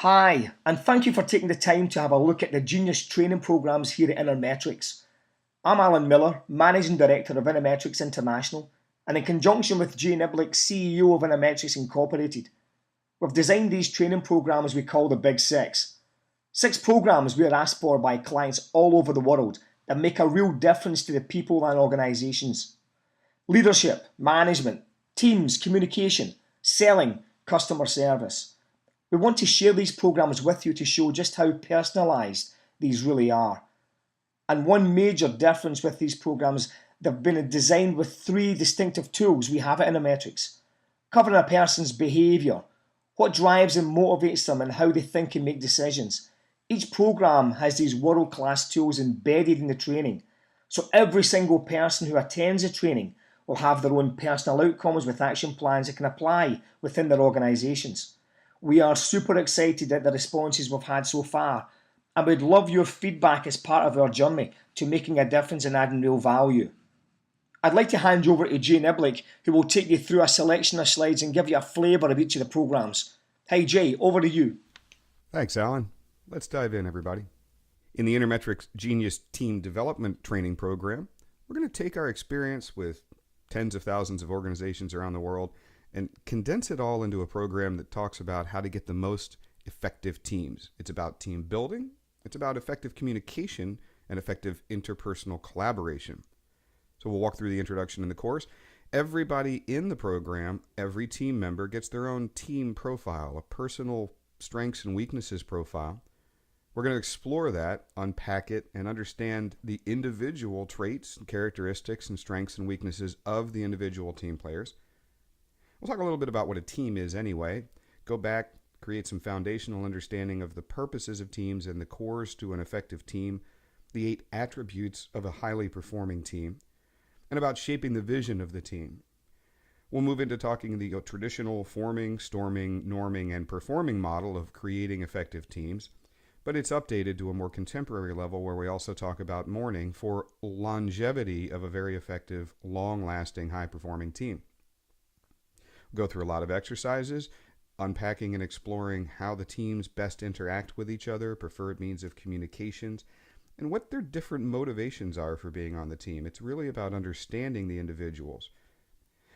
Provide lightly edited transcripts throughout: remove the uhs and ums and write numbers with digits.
Hi, and thank you for taking the time to have a look at the Genius training programs here at InnerMetrics. I'm Alan Miller, Managing Director of InnerMetrics International, and in conjunction with Jay Niblick, CEO of InnerMetrics Incorporated, we've designed these training programs we call the Big Six. 6 programs we are asked for by clients all over the world that make a real difference to the people and organizations. Leadership, management, teams, communication, selling, customer service. We want to share these programs with you to show just how personalised these really are. And one major difference with these programs, they've been designed with 3 distinctive tools we have at InnerMetrics, covering a person's behaviour, what drives and motivates them, and how they think and make decisions. Each program has these world-class tools embedded in the training, so every single person who attends the training will have their own personal outcomes with action plans they can apply within their organisations. We are super excited at the responses we've had so far, and we'd love your feedback as part of our journey to making a difference and adding real value. I'd like to hand you over to Jay Niblick, who will take you through a selection of slides and give you a flavour of each of the programs. Hey Jay, over to you. Thanks, Alan. Let's dive in, everybody. In the InnerMetrics Genius Team Development Training Program, we're going to take our experience with tens of thousands of organizations around the world and condense it all into a program that talks about how to get the most effective teams. It's about team building, it's about effective communication, and effective interpersonal collaboration. So we'll walk through the introduction in the course. Everybody in the program, every team member gets their own team profile, a personal strengths and weaknesses profile. We're going to explore that, unpack it, and understand the individual traits, characteristics, and strengths and weaknesses of the individual team players. We'll talk a little bit about what a team is anyway, go back, create some foundational understanding of the purposes of teams and the cores to an effective team, the 8 attributes of a highly performing team, and about shaping the vision of the team. We'll move into talking the traditional forming, storming, norming, and performing model of creating effective teams, but it's updated to a more contemporary level where we also talk about mourning for longevity of a very effective, long-lasting, high-performing team. We'll go through a lot of exercises, unpacking and exploring how the teams best interact with each other, preferred means of communications, and what their different motivations are for being on the team. It's really about understanding the individuals.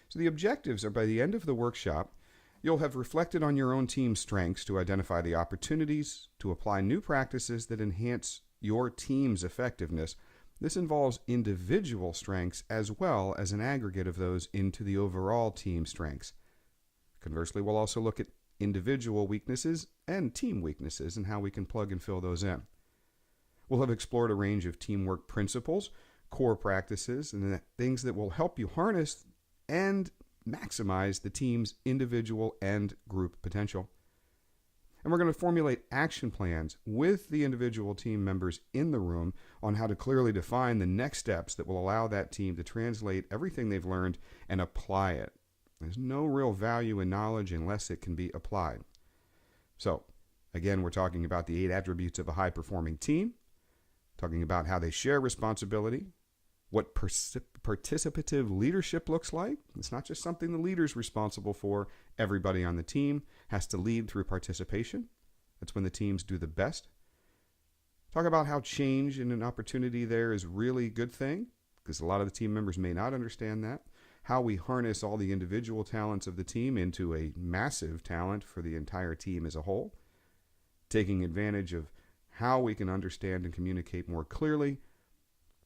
So the objectives are by the end of the workshop, you'll have reflected on your own team's strengths to identify the opportunities to apply new practices that enhance your team's effectiveness. This involves individual strengths as well as an aggregate of those into the overall team strengths. Conversely, we'll also look at individual weaknesses and team weaknesses and how we can plug and fill those in. We'll have explored a range of teamwork principles, core practices, and things that will help you harness and maximize the team's individual and group potential. And we're going to formulate action plans with the individual team members in the room on how to clearly define the next steps that will allow that team to translate everything they've learned and apply it. There's no real value in knowledge unless it can be applied. So, again, we're talking about the 8 attributes of a high-performing team, talking about how they share responsibility, what participative leadership looks like. It's not just something the leader's responsible for. Everybody on the team has to lead through participation. That's when the teams do the best. Talk about how change and an opportunity there is really a good thing, because a lot of the team members may not understand that. How we harness all the individual talents of the team into a massive talent for the entire team as a whole. Taking advantage of how we can understand and communicate more clearly,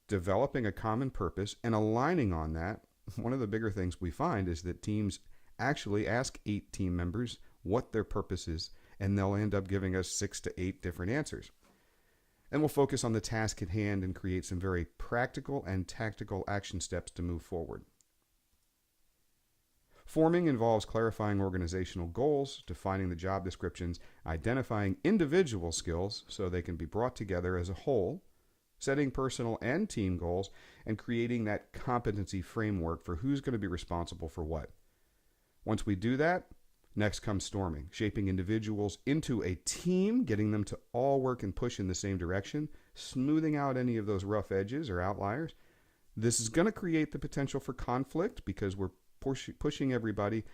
developing a common purpose and aligning on that. One of the bigger things we find is that teams actually ask 8 team members what their purpose is, and they'll end up giving us 6 to 8 different answers. And we'll focus on the task at hand and create some very practical and tactical action steps to move forward. Forming involves clarifying organizational goals, defining the job descriptions, identifying individual skills so they can be brought together as a whole, setting personal and team goals, and creating that competency framework for who's going to be responsible for what. Once we do that, next comes storming, shaping individuals into a team, getting them to all work and push in the same direction, smoothing out any of those rough edges or outliers. This is going to create the potential for conflict because we're pushing everybody,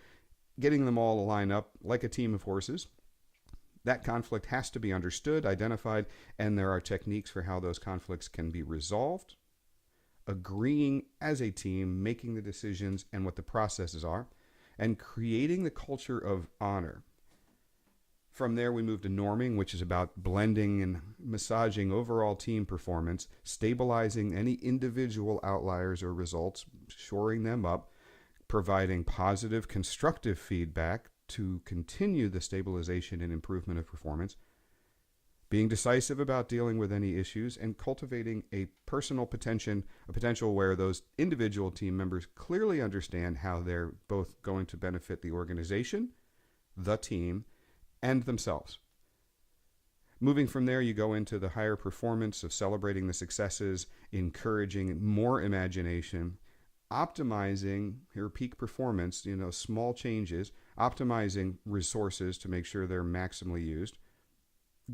getting them all to line up like a team of horses. That conflict has to be understood, identified, and there are techniques for how those conflicts can be resolved. Agreeing as a team, making the decisions and what the processes are, and creating the culture of honor. From there, we move to norming, which is about blending and massaging overall team performance, stabilizing any individual outliers or results, shoring them up, providing positive, constructive feedback to continue the stabilization and improvement of performance, being decisive about dealing with any issues, and cultivating a personal potential where those individual team members clearly understand how they're both going to benefit the organization, the team, and themselves. Moving from there, you go into the higher performance of celebrating the successes, encouraging more imagination, optimizing your peak performance, small changes, optimizing resources to make sure they're maximally used,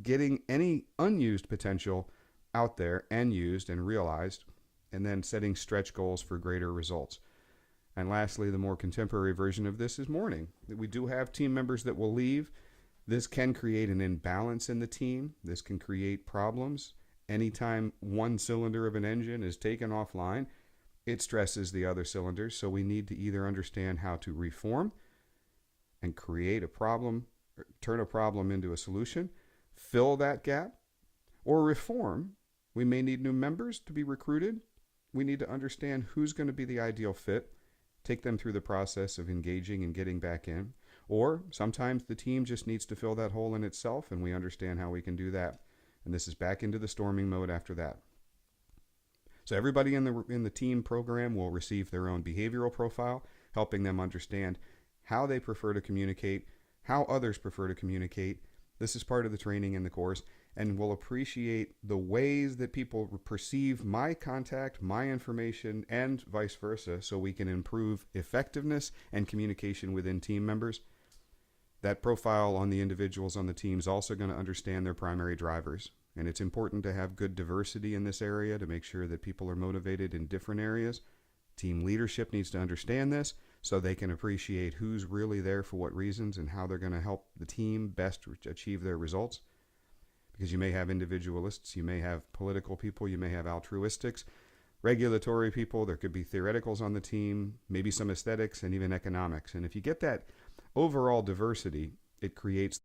getting any unused potential out there and used and realized, and then setting stretch goals for greater results. And lastly, the more contemporary version of this is mourning. We do have team members that will leave. This can create an imbalance in the team. This can create problems. Anytime one cylinder of an engine is taken offline, it stresses the other cylinders. So we need to either understand how to reform and create a problem, or turn a problem into a solution, fill that gap, or reform. We may need new members to be recruited. We need to understand who's going to be the ideal fit, take them through the process of engaging and getting back in. Or sometimes the team just needs to fill that hole in itself, and we understand how we can do that. And this is back into the storming mode after that. So everybody in the team program will receive their own behavioral profile, helping them understand how they prefer to communicate, how others prefer to communicate. This is part of the training in the course, and will appreciate the ways that people perceive my contact, my information, and vice versa, so we can improve effectiveness and communication within team members. That profile on the individuals on the team is also going to understand their primary drivers. And it's important to have good diversity in this area to make sure that people are motivated in different areas. Team leadership needs to understand this so they can appreciate who's really there for what reasons and how they're going to help the team best achieve their results. Because you may have individualists, you may have political people, you may have altruistics, regulatory people, there could be theoreticals on the team, maybe some aesthetics, and even economics. And if you get that overall diversity, it creates